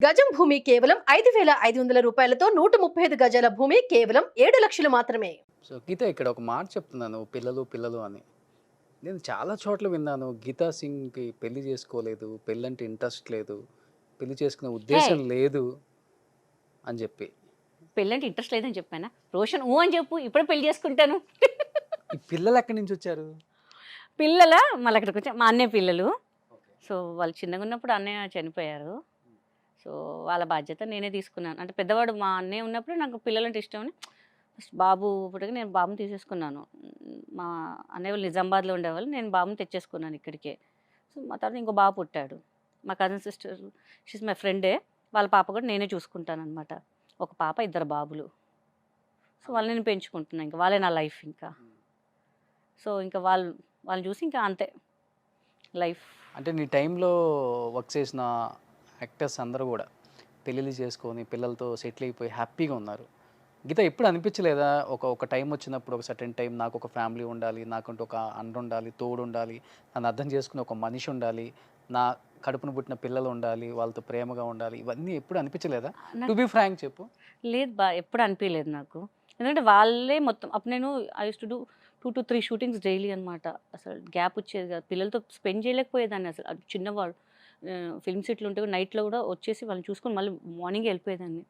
గజం భూమి కేవలం 5,500 రూపాయలతో 135 గజాల భూమి కేవలం 7 లక్షలు మాత్రమే. సో గీత ఇక్కడ ఒక మాట చెప్తున్నాను పిల్లలు పిల్లలు అని. నేను చాలా చోట్ల విన్నాను గీతా సింగ్‌కి పెళ్లి చేసుకోలేదు. పెళ్ళంటే ఇంట్రెస్ట్ లేదు. పెళ్లి చేసుకునే హే! ఉద్దేశం లేదు అని చెప్పి. పెళ్ళంటే ఇంట్రెస్ట్ లేదని చెప్పానా? రోషన్ ఊ అని చెప్పు. ఇప్పుడే పెళ్లి చేసుకుంటాను. ఈ పిల్లలు ఎక్కడి నుంచి వచ్చారు? పిల్లల మళ్ళీ అక్కడికి వచ్చా మా అన్నయ్య పిల్లలు. సో వాళ్ళు చిన్నగా ఉన్నప్పుడు అన్నయ్య చనిపోయారు. సో వాళ్ళ బాధ్యత నేనే తీసుకున్నాను. అంటే పెద్దవాడు మా అన్నయ్య ఉన్నప్పుడు నాకు పిల్లలంటే ఇష్టం అని ఫస్ట్ బాబు పుట్టగా నేను బాబుని తీసేసుకున్నాను. మా అన్నయ్య వాళ్ళు నిజామాబాద్లో ఉండేవాళ్ళు. నేను బాబుని తెచ్చేసుకున్నాను ఇక్కడికే. సో మా తర్వాత ఇంకో బాబు పుట్టాడు. మా కజిన్ సిస్టర్ షీస్ మై ఫ్రెండే. వాళ్ళ పాప కూడా నేనే చూసుకుంటానన్నమాట. ఒక పాప, ఇద్దరు బాబులు. సో వాళ్ళని నేను పెంచుకుంటున్నాను. ఇంకా వాళ్ళే నా లైఫ్ ఇంకా. సో ఇంకా వాళ్ళని చూసి ఇంకా అంతే లైఫ్. అంటే నీ టైంలో వర్క్ చేసిన యాక్టర్స్ అందరూ కూడా పెళ్ళిళ్ళు చేసుకొని పిల్లలతో సెటిల్ అయిపోయి హ్యాపీగా ఉన్నారు. గీత ఎప్పుడు అనిపించలేదా ఒక టైం వచ్చినప్పుడు ఒక సర్టెన్ టైం నాకు ఒక ఫ్యామిలీ ఉండాలి, నాకంటూ ఒక అండ ఉండాలి, తోడు ఉండాలి, నన్ను అర్థం చేసుకునే ఒక మనిషి ఉండాలి, నా కడుపున పుట్టిన పిల్లలు ఉండాలి, వాళ్ళతో ప్రేమగా ఉండాలి, ఇవన్నీ ఎప్పుడు అనిపించలేదా? టు బి ఫ్రాంక్ చెప్పు. లేదు ఎప్పుడు అనిపించలేదు నాకు. ఎందుకంటే వాళ్ళే మొత్తం అప్పుడు నేను I use to do 2 to 3 shootings daily అనమాట. అసలు గ్యాప్ వచ్చేది కాదు. పిల్లలతో స్పెండ్ చేయలేకపోయేదాన్ని అసలు. అది చిన్నవాడు ఫిల్మ్ సిటీలో ఉంటే నైట్లో కూడా వచ్చేసి వాళ్ళని చూసుకొని మళ్ళీ మార్నింగ్ వెళ్ళిపోయేదాన్ని.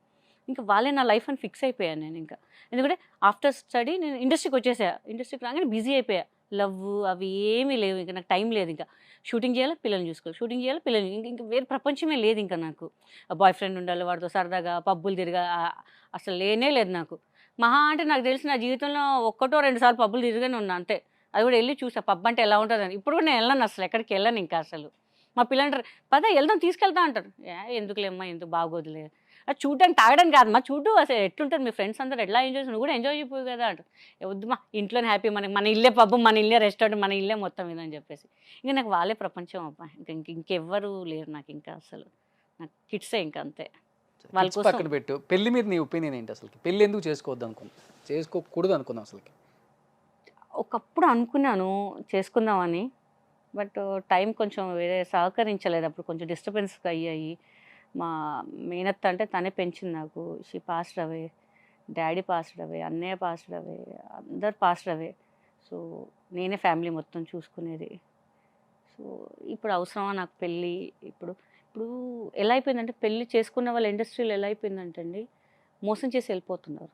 ఇంకా వాళ్ళే నా లైఫ్ అని ఫిక్స్ అయిపోయాను నేను ఇంకా. ఎందుకంటే ఆఫ్టర్ స్టడీ నేను ఇండస్ట్రీకి వచ్చేసా. ఇండస్ట్రీకి రాగానే బిజీ అయిపోయా. లవ్ అవి ఏమీ లేవు. ఇంకా నాకు టైం లేదు ఇంకా. షూటింగ్ చేయాలి, పిల్లల్ని చూసుకోవాలి, షూటింగ్ చేయాలి, పిల్లల్ని ఇంకా వేరే ప్రపంచమే లేదు ఇంకా నాకు. బాయ్ ఫ్రెండ్ ఉండాలి, వాడితో సరదాగా పబ్బులు తిరగా అసలు లేనే లేదు నాకు. మహా అంటే నాకు తెలిసి నా జీవితంలో ఒక్కటో రెండు సార్లు పబ్బులు తిరిగానే ఉన్నా అంతే. అది కూడా వెళ్ళి చూసా పబ్ అంటే ఎలా ఉంటుందని. ఇప్పుడు కూడా నేను వెళ్ళను అసలు, ఎక్కడికి వెళ్ళను ఇంకా అసలు. మా పిల్లలు అంటారు పద వెళ్దాం తీసుకెళ్తా అంటారు. ఎందుకులేమ్మా ఎందుకు బాగోదులే. అది చూడడానికి తాగడానికి కాదమ్మా, చూడు అసలు ఎట్లుంటుంది మీ ఫ్రెండ్స్ అందరూ ఎట్లా ఎంజాయ్ చేసి నువ్వు కూడా ఎంజాయ్ చేయపోవు కదా అంటారు. వద్దుమా ఇంట్లోనే హ్యాపీ, మనకి మన ఇల్లే పబ్బు, మన ఇల్లే రెస్టారెంట్, మన ఇల్లే మొత్తం ఇదని చెప్పేసి. ఇంకా నాకు వాళ్ళే ప్రపంచం అబ్బా. ఇంకెవ్వరు లేరు నాకు ఇంకా అసలు. నాకు కిడ్సే ఇంకా అంతే. వాళ్ళ కిడ్స్ కోసం పక్కన పెట్టు. పెళ్లి మీద నీ ఒపీనియన్ ఏంటి అసలు? పెళ్లి ఎందుకు చేసుకోవద్దు అనుకున్నావు, చేసుకోకూడదు అనుకున్నావు అసలుకి? ఒకప్పుడు అనుకున్నాను చేసుకుందామని. బట్ టైం కొంచెం వేరే సహకరించలేదు. అప్పుడు కొంచెం డిస్టర్బెన్స్ అయ్యాయి. మా మేనత్త అంటే తనే పెంచింది నాకు. She passed away, daddy passed away, అన్నయ్య పాస్డ్ అవే, అందరు పాస్డ్ అవే. సో నేనే ఫ్యామిలీ మొత్తం చూసుకునేది. సో ఇప్పుడు అవసరమా నాకు పెళ్ళి? ఇప్పుడు ఇప్పుడు ఎలా అయిపోయిందంటే పెళ్ళి చేసుకున్న వాళ్ళ ఇండస్ట్రీలో ఎలా అయిపోయిందంటే అండి, మోసం చేసి వెళ్ళిపోతున్నారు.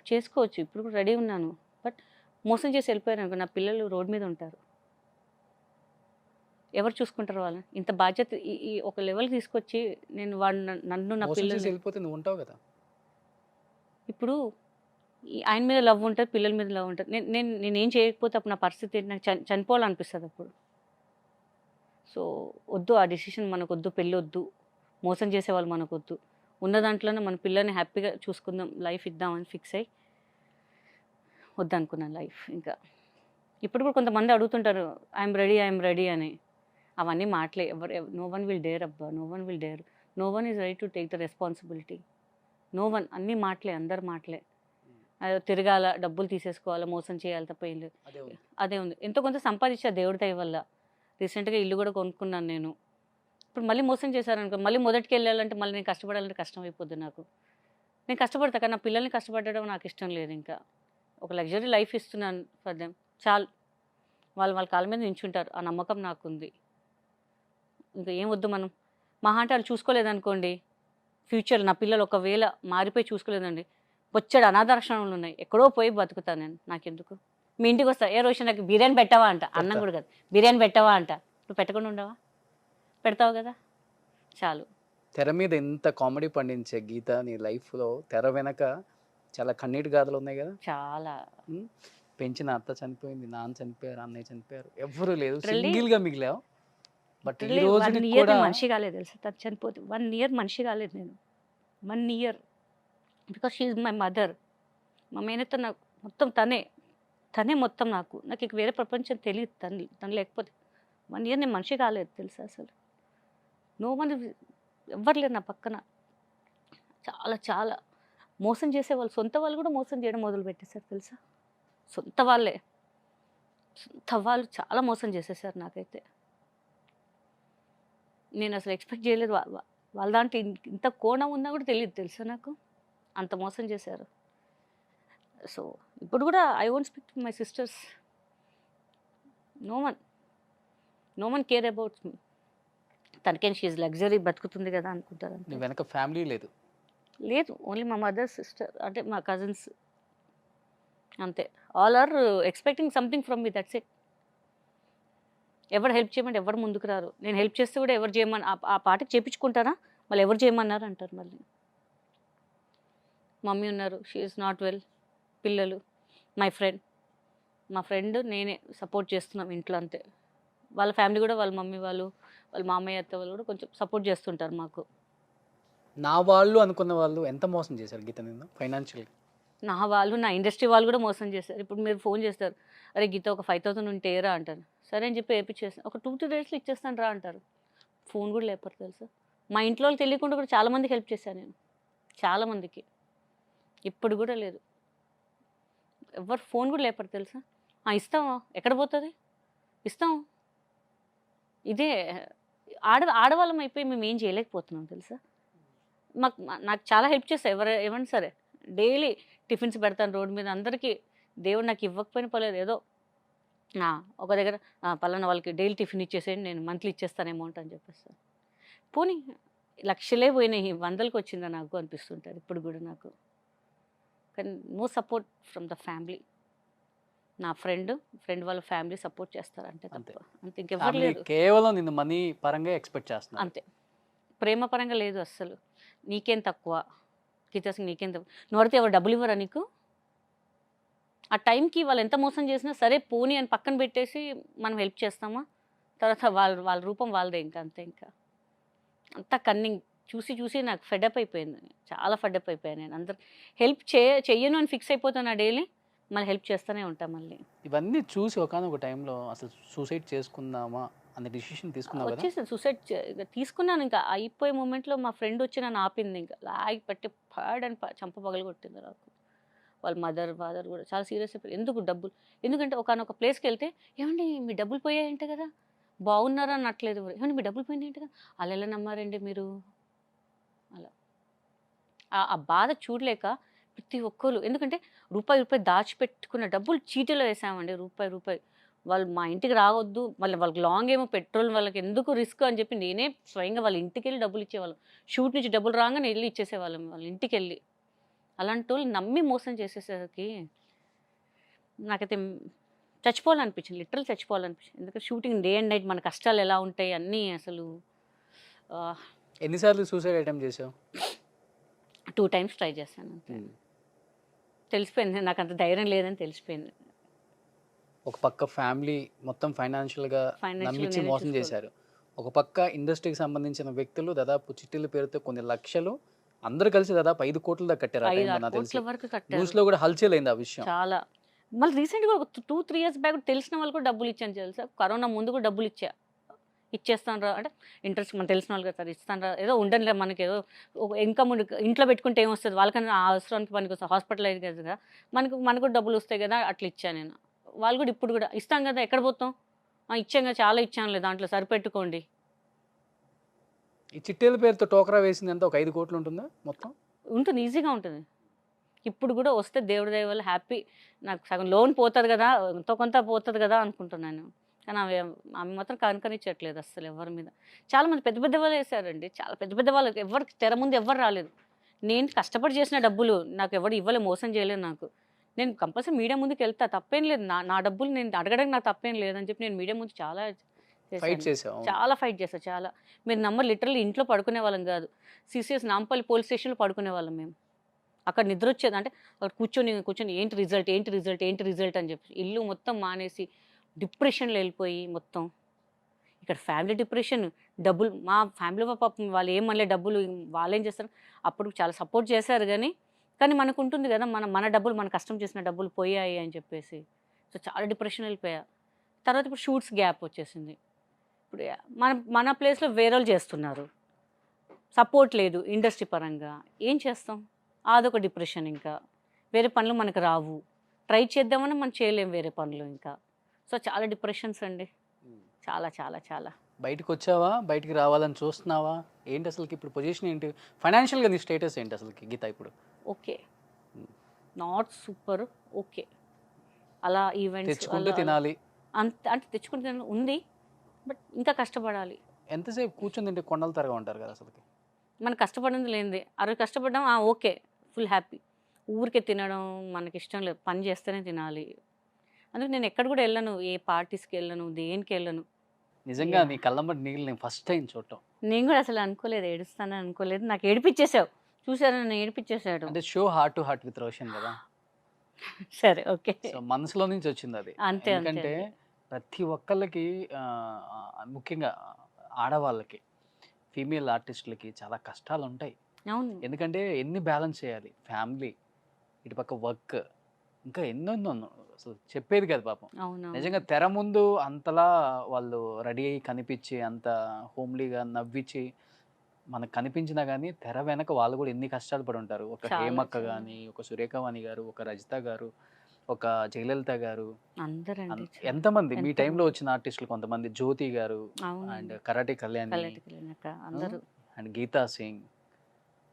చేసుకోవచ్చు, ఇప్పుడు కూడా రెడీ ఉన్నాను. బట్ మోసం చేసి వెళ్ళిపోయారు అనుకో, నా పిల్లలు రోడ్ మీద ఉంటారు. ఎవరు చూసుకుంటారు వాళ్ళని? ఇంత బాధ్యత ఈ ఈ ఒక లెవెల్ తీసుకొచ్చి నేను వాడు నన్ను నా మోసం చేసి పిల్లల్ని వెళ్ళిపోతే నువ్వు ఉంటావు కదా. ఇప్పుడు ఆయన మీద లవ్ ఉంటుంది, పిల్లల మీద లవ్ ఉంటుంది. నేనేం చేయకపోతే అప్పుడు నా పరిస్థితి ఏంటి? నాకు చనిపోవాలనిపిస్తుంది అప్పుడు. సో వద్దు, ఆ డిసిషన్ మనకొద్దు, పెళ్ళి వద్దు, మోసం చేసేవాళ్ళు మనకొద్దు. ఉన్న దాంట్లోనే మన పిల్లల్ని హ్యాపీగా చూసుకుందాం, లైఫ్ ఇద్దామని ఫిక్స్ అయ్యి వద్దనుకున్నాను లైఫ్ ఇంకా. ఇప్పుడు కూడా కొంతమంది అడుగుతుంటారు ఐఎమ్ రెడీ అని. అవన్నీ మాటలే. నో వన్ విల్ డేర్ అబ్బా, no one will dare. No one is ready to take the responsibility. No one. అన్నీ మాటలే, అందరు మాటలే. అదే తిరగాల, డబ్బులు తీసేసుకోవాలా, మోసం చేయాలి తప్ప ఏం లేదు. అదే ఉంది. అదే ఉంది. ఎంతో కొంత సంపాదించా దేవుడి దయ వల్ల. రీసెంట్గా ఇల్లు కూడా కొనుక్కున్నాను నేను. ఇప్పుడు మళ్ళీ మోసం చేశారనుకో, మళ్ళీ మొదటికి వెళ్ళాలంటే మళ్ళీ నేను కష్టపడాలంటే కష్టం అయిపోద్ది నాకు. నేను కష్టపడతా కానీ నా పిల్లల్ని కష్టపడడం నాకు ఇష్టం లేదు ఇంకా. ఒక లగ్జరీ లైఫ్ ఇస్తున్నాను ఫర్ దెమ్, చాలు. వాళ్ళు వాళ్ళ కాళ్ళ మీద నించుంటారు, ఆ నమ్మకం నాకుంది. ఇంకా ఏం వద్దు మనం. మహా అంటే వాళ్ళు చూసుకోలేదనుకోండి, ఫ్యూచర్ నా పిల్లలు ఒకవేళ మారిపోయి చూసుకోలేదండి, బొచ్చెడు అనాథాశ్రమాలు ఉన్నాయి, ఎక్కడో పోయి బతుకుతాను నేను. నాకెందుకు? మీ ఇంటికి వస్తా, ఏ రోజు నాకు బిర్యానీ పెట్టావా అంట. అన్నం కూడా కాదు, బిర్యానీ పెట్టావా అంట. నువ్వు పెట్టకుండా ఉండవా? పెడతావు కదా, చాలు. తెర మీద ఎంత కామెడీ పండించే గీత నీ లైఫ్లో తెర వెనక చాలా కన్నీటి గాథలు ఉన్నాయి కదా. చాలా. ఉమ్, పెంచిన అత్త చనిపోయింది, నాన్న చనిపోయారు, అన్నయ్య చనిపోయారు, ఎవ్వరూ లేదు, Literally- సింగిల్గా మిగిలావు. బట్ ఈ Literally రోజు 1 year కూడా నేను మనిషి కాలేదు తెలుసా. తను చనిపోతే 1 year మనిషి కాలేదు నేను. 1 year because she is my mother. మా మేనత్త నాకు మొత్తం తనే మొత్తం నాకు. నాకు ఇక వేరే ప్రపంచం తెలియదు తను లేకపోతే. 1 year నేను మనిషి కాలేదు తెలుసా అసలు. నో వన్, ఎవ్వరు లేరు నా పక్కన. చాలా చాలా మోసం చేసేవాళ్ళు, సొంత వాళ్ళు కూడా మోసం చేయడం మొదలుపెట్టేశారు తెలుసా. సొంత వాళ్ళే, సొంత వాళ్ళు చాలా మోసం చేసేసారు నాకైతే. నేను అసలు ఎక్స్పెక్ట్ చేయలేదు. వాళ్ళ దాంట్లో ఇంత కోణం ఉన్నా కూడా తెలియదు తెలుసా నాకు, అంత మోసం చేశారు. సో ఇప్పుడు కూడా I won't speak to my sisters, no one care about me. తనకేం షీఈ్ లగ్జరీ బతుకుతుంది కదా అనుకుంటారు నీ అంతే. వెనక ఫ్యామిలీ లేదు. లేదు, ఓన్లీ మా మదర్ సిస్టర్, అంటే మా కజిన్స్ అంతే. All are expecting something from me, that's it. ఎవరు హెల్ప్ చేయమంటే ఎవరు ముందుకు రారు. నేను హెల్ప్ చేస్తే కూడా ఎవరు చేయమని ఆ పాటకి చేపించుకుంటారా, మళ్ళీ ఎవరు చేయమన్నారు అంటారు. మళ్ళీ మమ్మీ ఉన్నారు, షీ ఈజ్ నాట్ వెల్, పిల్లలు, మా ఫ్రెండ్ నేనే సపోర్ట్ చేస్తున్నాం ఇంట్లో అంతే. వాళ్ళ ఫ్యామిలీ కూడా, వాళ్ళ మమ్మీ వాళ్ళు, వాళ్ళ మామయ్య అత్త వాళ్ళు కూడా కొంచెం సపోర్ట్ చేస్తుంటారు మాకు. నా వాళ్ళు అనుకున్న వాళ్ళు ఎంత మోసం చేశారు గీత నిన్ను ఫైనాన్షియల్గా? నా వాళ్ళు, నా ఇండస్ట్రీ వాళ్ళు కూడా మోసం చేశారు. ఇప్పుడు మీరు ఫోన్ చేస్తారు, అరే గీత ఒక 5,000 ఉంటే రా అంటారు. సరే అని చెప్పి వేయించేస్తాను, ఒక 2-3 డేస్లో ఇచ్చేస్తాను రా అంటారు. ఫోన్ కూడా లేపారు తెలుసా. మా ఇంట్లో వాళ్ళు తెలియకుండా కూడా చాలామందికి హెల్ప్ చేశాను నేను, చాలామందికి. ఇప్పుడు కూడా లేదు, ఎవరు ఫోన్ కూడా లేపారు తెలుసా. ఇస్తావా, ఎక్కడ పోతుంది, ఇస్తాం. ఇదే ఆడవాళ్ళం అయిపోయి మేము ఏం చేయలేకపోతున్నాం తెలుసా. నాకు చాలా హెల్ప్ చేస్తాయి ఏమన్నా సరే. డైలీ టిఫిన్స్ పెడతాను రోడ్డు మీద అందరికీ. దేవుడు నాకు ఇవ్వకపోయినా పర్లేదు, ఏదో ఒక దగ్గర పలానా వాళ్ళకి డైలీ టిఫిన్ ఇచ్చేసేయండి, నేను మంత్లీ ఇచ్చేస్తాను అమౌంట్ అని చెప్పేస్తాను. పోనీ లక్షలే పోయినాయి, 100కి వచ్చిందా నాకు అనిపిస్తుంటుంది ఇప్పుడు కూడా నాకు. కానీ no support from the family. నా ఫ్రెండ్ వాళ్ళ ఫ్యామిలీ సపోర్ట్ చేస్తారంటే తప్ప, అంతే, ఇంకెవ్వరు ఫ్యామిలీ లేదు. కేవలం నిన్ను మనీ పరంగా ఎక్స్పెక్ట్ చేస్తున్నారు. అంతే, ప్రేమ పరంగా లేదు అస్సలు. నీకేం తక్కువ గీతా సింగ్, నీకేం తక్కువ, నువ్వు అడిగితే ఎవరు డబ్బులు ఇవ్వరా నీకు? ఆ టైంకి వాళ్ళు ఎంత మోసం చేసినా సరే పోనీ అని పక్కన పెట్టేసి మనం హెల్ప్ చేస్తామా, తర్వాత వాళ్ళ రూపం వాళ్ళదే ఇంకా, అంతే. ఇంకా అంతా కన్నింగ్ చూసి నాకు ఫెడప్ అయిపోయింది, చాలా ఫెడప్ అయిపోయాను నేను. అందరు హెల్ప్ చెయ్యను అని ఫిక్స్ అయిపోతాను డైలీ, మళ్ళీ హెల్ప్ చేస్తూనే ఉంటా మళ్ళీ. ఇవన్నీ చూసి ఒకనొక టైంలో అసలు సూసైడ్ చేసుకుందామా అనే డిసిషన్ తీసుకున్నావు కదా? వచ్చేసి సూసైడ్ తీసుకున్నాను. ఇంకా అయిపోయే మూమెంట్లో మా ఫ్రెండ్ వచ్చి నన్ను ఆపింది, ఇంకా లాగి పెట్టి పాడని చంప పగలు కొట్టింది నాకు. వాళ్ళ మదర్ ఫాదర్ కూడా చాలా సీరియస్ అయిపోయి, ఎందుకు డబ్బులు, ఎందుకంటే ఒకనొక ప్లేస్కి వెళ్తే ఏమండి మీ డబ్బులు పోయాయంటే కదా, బాగున్నారా అనట్లేదు, ఏమండి మీ డబ్బులు పోయినాయంటే కదా, అలా ఎలా నమ్మారండి మీరు, అలా. ఆ బాధ చూడలేక ప్రతి ఒక్కరు, ఎందుకంటే రూపాయి దాచిపెట్టుకున్న డబ్బులు చీటీలో వేసామండి, రూపాయి. వాళ్ళు మా ఇంటికి రావద్దు, మళ్ళీ వాళ్ళకి లాంగ్ ఏమో పెట్రోల్, వాళ్ళకి ఎందుకు రిస్క్ అని చెప్పి నేనే స్వయంగా వాళ్ళ ఇంటికి వెళ్ళి డబ్బులు ఇచ్చేవాళ్ళం. షూట్ నుంచి డబ్బులు రాగానే వెళ్ళి ఇచ్చేసేవాళ్ళం వాళ్ళ ఇంటికి వెళ్ళి. అలాంటి వాళ్ళు నమ్మి మోసం చేసేసరికి నాకైతే చచ్చిపోవాలనిపించింది, లిటరల్ చచ్చిపోవాలనిపించింది. ఎందుకంటే షూటింగ్ డే అండ్ నైట్, మన కష్టాలు ఎలా ఉంటాయి అన్నీ అసలు. ఎన్నిసార్లు సూసైడ్ అటెంప్ట్ చేసావు? 2 times ట్రై చేశాను అంతే. తెలిసిపోయింది నాకు అంత ధైర్యం లేదని తెలిసిపోయింది. ఒక పక్క ఫ్యామిలీ మొత్తం ఫైనాన్షియల్గా నమ్మించి నేనే మోసం చూసుకోవాలి. చేశారు, ఒక పక్క ఇండస్ట్రీకి సంబంధించిన వ్యక్తులు దాదాపు చిట్టీల పేరుతో కొన్ని లక్షలు అందరూ కలిసి దాదాపు 5 కోట్ల దాకా కట్టారు ఆ 5-6 టైంలో నాకు తెలిసి. కోట్ల వరకు కట్టారు న్యూస్లో కూడా హల్చల్ అయింది ఆ విషయం. చాలా. మళ్ళీ రీసెంట్గా ఒక 2-3 years బ్యాక్ తెలిసిన వాళ్ళు కూడా డబ్బులు ఇచ్చాను తెలుసా. కరోనా ముందు కూడా డబ్బులు ఇచ్చేస్తాను రా అంటే, ఇంట్రెస్ట్ మనం తెలిసిన వాళ్ళు కదా సార్, ఇస్తాను రా, ఏదో ఉండనులే మనకి, ఏదో ఇన్కమ్ ఇంట్లో పెట్టుకుంటే ఏమొస్తుంది, వాళ్ళకన్నా ఆ అవసరానికి పనికి వస్తుంది, హాస్పిటల్ అయ్యేది కదా, మనకు కూడా డబ్బులు వస్తాయి కదా, అట్లా ఇచ్చాను నేను. వాళ్ళు కూడా ఇప్పుడు కూడా ఇస్తాం కదా, ఎక్కడ పోతాం, ఇచ్చాం కదా, చాలా ఇచ్చానులే, దాంట్లో సరిపెట్టుకోండి. ఈ చిట్టీల పేరుతో టోకరా వేసింది ఎంత, ఒక 5 కోట్లు ఉంటుందా మొత్తం? ఉంటుంది, ఈజీగా ఉంటుంది. ఇప్పుడు కూడా వస్తే దేవుడి దయ వల్ల హ్యాపీ. నాకు సగం లోన్ పోతుంది కదా, ఎంతో కొంత పోతుంది కదా అనుకుంటున్నాను. కానీ ఆమె మాత్రం కనుకనిచ్చట్లేదు అస్సలు ఎవరి మీద. చాలామంది పెద్ద వాళ్ళు వేశారండి, చాలా పెద్ద వాళ్ళు, ఎవరికి తెర ముందు ఎవరు రాలేదు. నేను కష్టపడి చేసిన డబ్బులు నాకు ఎవరు ఇవ్వలేదు, మోసం చేయలేదు నాకు. నేను కంపల్సరీ మీడియా ముందుకు వెళ్తా, తప్పేం లేదు. నా డబ్బులు నేను అడగడానికి నాకు తప్పేం లేదని చెప్పి నేను మీడియా ముందు చాలా ఫైట్ చేసావు. చాలా ఫైట్ చేస్తాను, చాలా. మీరు నమ్మరు, లిటరల్లీ ఇంట్లో పడుకునే వాళ్ళం కాదు, CCS నాంపల్లి పోలీస్ స్టేషన్లో పడుకునే వాళ్ళం మేము. అక్కడ నిద్ర వచ్చేది, అంటే అక్కడ కూర్చొని ఏంటి రిజల్ట్ అని చెప్పి ఇల్లు మొత్తం మానేసి డిప్రెషన్లో వెళ్ళిపోయి మొత్తం. ఇక్కడ ఫ్యామిలీ డిప్రెషన్, డబ్బులు మా ఫ్యామిలీ పాపం వాళ్ళు ఏమనలే, డబ్బులు వాళ్ళు ఏం చేస్తారు, అప్పుడు చాలా సపోర్ట్ చేశారు. కానీ మనకు ఉంటుంది కదా, మన డబ్బులు, మన కష్టం చేసిన డబ్బులు పోయాయి అని చెప్పేసి. సో చాలా డిప్రెషన్ వెళ్ళిపోయా. తర్వాత ఇప్పుడు షూట్స్ గ్యాప్ వచ్చేసింది. ఇప్పుడు మన ప్లేస్లో వేరే వాళ్ళు చేస్తున్నారు, సపోర్ట్ లేదు ఇండస్ట్రీ పరంగా, ఏం చేస్తాం, అదొక డిప్రెషన్. ఇంకా వేరే పనులు మనకు రావు, ట్రై చేద్దామని మనం చేయలేం వేరే పనులు ఇంకా. సో చాలా డిప్రెషన్స్ అండి, చాలా చాలా చాలా. బయటకు వచ్చావా, బయటికి రావాలని చూస్తున్నావా, ఏంటి అసలుకి ఇప్పుడు పొజిషన్ ఏంటి, ఫైనాన్షియల్గా నీ స్టేటస్ ఏంటి అసలుకి గీత ఇప్పుడు? Okay, not super, okay. అలా ఈవెంట్స్ తెచ్చుకుంటూ తినాలి. అంటే తెచ్చుకుంటే ఉంది, బట్ ఇంకా కష్టపడాలి. ఎంతసేపు కూర్చొని తింటే కొండలు తరగా ఉంటారు కదా అసలుకి. మనం కష్టపడింది లేనిది ఆ రోజు కష్టపడ్డాం, ఓకే, ఫుల్ హ్యాపీ. ఊరికే తినడం మనకి ఇష్టం లేదు, పని చేస్తేనే తినాలి. అందుకే నేను ఎక్కడ కూడా వెళ్ళను, ఏ పార్టీస్కి వెళ్ళను, దేనికి వెళ్ళను. నిజంగా నీ కళ్ళమ్మటి నీళ్ళు నేను ఫస్ట్ టైం చూడటం. నేను కూడా అసలు అనుకోలేదు, ఏడుస్తానని అనుకోలేదు. నాకు ఏడిపించేసావు, చూసారా, నన్ను ఏడిపించేసాడు. అంటే show heart to heart with Roshan కదా. సరే, ఓకే, సో మనసులో నుంచి వచ్చింది అది. అంతే ఎందుకంటే ప్రతి ఒక్కళ్ళకి ముఖ్యంగా ఆడవాళ్ళకి, ఫీమేల్ ఆర్టిస్టులకి చాలా కష్టాలు ఉంటాయి. అవును, ఎందుకంటే ఎన్ని బ్యాలెన్స్ చేయాలి, ఫ్యామిలీ, ఇటుపక్క వర్క్, ఇంకా ఎన్నెన్నో అసలు చెప్పేది కదా పాపం. అవును. నిజంగా తెర ముందు అంతలా వాళ్ళు రెడీ అయ్యి కనిపించి అంత హోమ్లీగా నవ్వించి మనకు కనిపించినా కానీ తెర వెనక వాళ్ళు కూడా ఎన్ని కష్టాలు పడి ఉంటారు. ఒక చాలా, హేమక్క చాలా. కానీ, ఒక సురేఖవాణి గారు, ఒక రజిత గారు, ఒక జయలలిత గారు, అందరండి ఎంతమంది మీ ఎంతమంది. టైంలో వచ్చిన ఆర్టిస్టులు, కొంతమంది జ్యోతి గారు అవును, అండ్ కరాటే కళ్యాణి కళ్ళకి అందరూ. అండ్ గీతా సింగ్,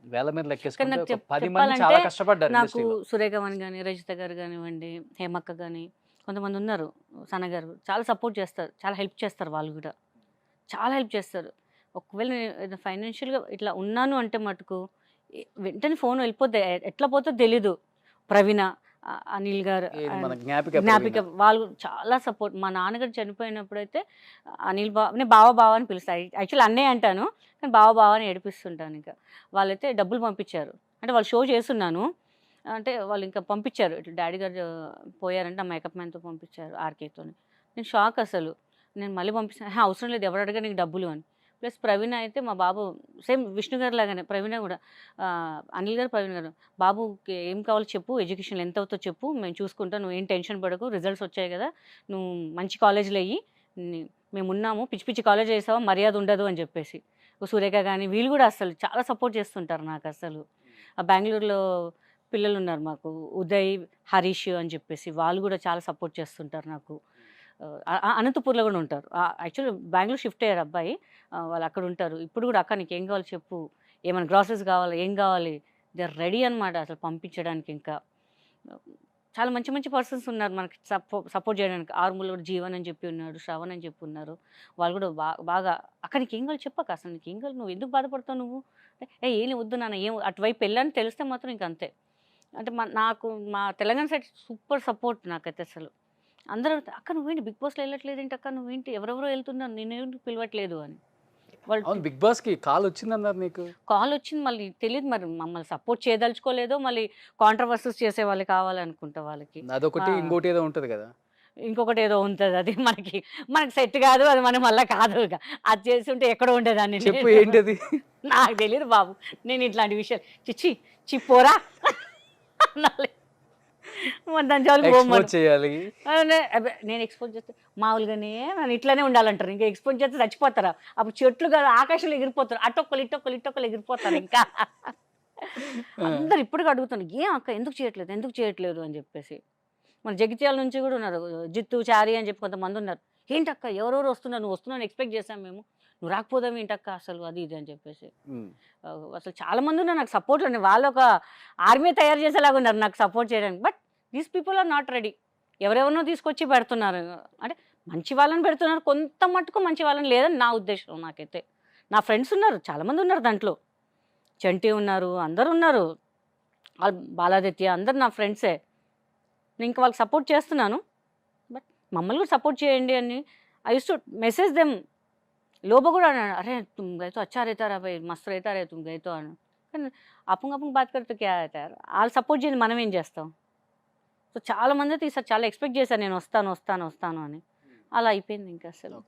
వేల మీద కానీ లెక్కేసుకుంటే నాకు ఒక 10 మంది చెప్పాలంటే చాలా కష్టపడ్డారు నాకు ఇండస్ట్రీలో. సురేఖవన్ కానీ, రజిత గారు కానివ్వండి, హేమక్క కానీ, కొంతమంది ఉన్నారు, సన గారు చాలా సపోర్ట్ చేస్తారు, చాలా హెల్ప్ చేస్తారు. వాళ్ళు కూడా చాలా హెల్ప్ చేస్తారు. ఒకవేళ నేను ఫైనాన్షియల్గా ఇట్లా ఉన్నాను అంటే మటుకు వెంటనే ఫోన్ వెళ్ళిపోతే ఎట్లా పోతే తెలీదు. ప్రవీణ, అనిల్ గారు, ఏది మన జ్ఞాపిక జ్ఞాపిక, వాళ్ళు చాలా సపోర్ట్. మా నాన్నగారు చనిపోయినప్పుడు అయితే అనిల్ బావ, నేను బావ అని పిలుస్తాను. యాక్చువల్లీ అన్నయ్య అంటాను, కానీ బావ అని ఏడిపిస్తుంటాను. ఇంకా వాళ్ళైతే డబ్బులు పంపించారు. అంటే వాళ్ళు షో చేస్తున్నాను అంటే వాళ్ళు ఇంకా పంపించారు, ఇట్లా డాడీ గారు పోయారంటే ఆ మేకప్ మ్యాన్తో పంపించారు, ఆర్కేతో. నేను షాక్ అసలు. నేను మళ్ళీ పంపిస్తాను, అవసరం లేదు, ఎవరు అడగా నీకు డబ్బులు అని. ప్లస్ ప్రవీణ అయితే మా బాబు సేమ్ విష్ణు గారు లాగానే, ప్రవీణ కూడా అనిల్ గారు, ప్రవీణ గారు, బాబుకి ఏం కావాలో చెప్పు, ఎడ్యుకేషన్ ఎంత అవుతుందో చెప్పు, మేము చూసుకుంటాం, నువ్వు ఏం టెన్షన్ పడకు, రిజల్ట్స్ వచ్చాయి కదా, నువ్వు మంచి కాలేజీలో అయ్యి, మేము ఉన్నాము, పిచ్చి పిచ్చి కాలేజ్ చేసావా మర్యాద ఉండదు అని చెప్పేసి. సురేఖ కానీ వీళ్ళు కూడా అసలు చాలా సపోర్ట్ చేస్తుంటారు నాకు అసలు. ఆ బెంగళూరులో పిల్లలు ఉన్నారు మాకు, ఉదయ్, హరీష్ అని చెప్పేసి, వాళ్ళు కూడా చాలా సపోర్ట్ చేస్తుంటారు నాకు. అనంతపూర్లో కూడా ఉంటారు. యాక్చువల్లీ బెంగళూరు షిఫ్ట్ అయ్యారు అబ్బాయి, వాళ్ళు అక్కడ ఉంటారు. ఇప్పుడు కూడా అక్క నీకు ఏం కావాలి చెప్పు, ఏమైనా గ్రాసరీస్ కావాలి, ఏం కావాలి, దే ఆర్ రెడీ అనమాట అసలు పంపించడానికి. ఇంకా చాలా మంచి మంచి పర్సన్స్ ఉన్నారు మనకి సపోర్ట్ చేయడానికి. ఆర్మూలో కూడా జీవన్ అని చెప్పి ఉన్నాడు, శ్రవణ్ అని చెప్పి ఉన్నారు. వాళ్ళు కూడా బాగా అక్క నీకు ఏం కావాలి చెప్పక, అసలు నీకు ఏం కావాలి, నువ్వు ఎందుకు బాధపడతావు, నువ్వు ఏం వద్దు నాన్న, ఏం అటువైపు వెళ్ళని తెలిస్తే మాత్రం ఇంక అంతే. అంటే నాకు మా తెలంగాణ సైడ్ సూపర్ సపోర్ట్ నాకైతే అసలు. అందరూ అక్క నువ్వేంటి బిగ్ బాస్లో వెళ్ళట్లేదు ఏంటి అక్క, నువ్వేంటి ఎవరెవరో వెళ్తున్నారు, నేనేంటి పిలవట్లేదు అని. వాళ్ళు బిగ్ బాస్ కి కాల్ వచ్చిందన్నారు నీకు? కాల్ వచ్చింది, మళ్ళీ తెలియదు మరి మమ్మల్ని సపోర్ట్ చేయదలుచుకోలేదో, మళ్ళీ కాంట్రవర్సీస్ చేసే వాళ్ళు కావాలనుకుంటా వాళ్ళకి. అదొకటి, ఇంకోటి ఏదో ఉంటది కదా, ఇంకొకటి ఏదో ఉంటుంది, అది మనకి సెట్ కాదు, అది మనం మళ్ళీ కాదు. అది చేసి ఉంటే ఎక్కడో ఉండేదాన్ని. చెప్పు ఏంటది? నాకు తెలియదు బాబు, నేను ఇట్లాంటి విషయాలు చిప్పోరా చేయాలి. నేను ఎక్స్పోజ్ చేస్తే మామూలుగానే నన్ను ఇట్లానే ఉండాలంటారు. ఇంకా ఎక్స్పోజ్ చేస్తే చచ్చిపోతారా, అప్పుడు చెట్లు కదా ఆకాశంలో ఎగిరిపోతారు, అటొక్కలు ఇటొక్కలు ఎగిరిపోతారు. ఇంకా అందరు ఇప్పటికీ అడుగుతాను, ఏం అక్క ఎందుకు చేయట్లేదు అని చెప్పేసి. మన జగిత్యాల నుంచి కూడా ఉన్నారు, జిత్తు, చారి అని చెప్పి కొంతమంది ఉన్నారు. ఏంటక్క ఎవరెవరు వస్తున్నారు, నువ్వు వస్తున్నావు ఎక్స్పెక్ట్ చేశాం మేము, నువ్వు రాకపోదాం ఏంటక్క అసలు, అది ఇది అని చెప్పేసి. అసలు చాలా మంది ఉన్నారు నాకు సపోర్ట్. వాళ్ళు ఒక ఆర్మీ తయారు చేసేలాగా ఉన్నారు నాకు సపోర్ట్ చేయడానికి. But these people are not ready. ఎవరెవరినో తీసుకొచ్చి పెడుతున్నారు, అంటే మంచి వాళ్ళని పెడుతున్నారు, కొంత మట్టుకు మంచి వాళ్ళని లేదని నా ఉద్దేశం. నాకైతే నా ఫ్రెండ్స్ ఉన్నారు, చాలామంది ఉన్నారు దాంట్లో, చంటి ఉన్నారు, అందరు ఉన్నారు, బాలాదిత్య, అందరు నా ఫ్రెండ్సే. నేను ఇంకా వాళ్ళకి సపోర్ట్ చేస్తున్నాను. బట్ మమ్మల్ని కూడా సపోర్ట్ చేయండి అని I use to message them. Lobo కూడా అన్నాడు, అరే तुम गए तो अच्छा रहता रहा भाई, मस्त रहता रहे तुम गए तो అని. కానీ అప్పుడు బాత్ కడితే క్యా అవుతారు, వాళ్ళు సపోర్ట్ చేయండి, మనం ఏం చేస్తాం. సో చాలా మంది అయితే ఈసారి చాలా ఎక్స్పెక్ట్ చేశాను నేను వస్తాను అని, అలా అయిపోయింది ఇంకా అసలు.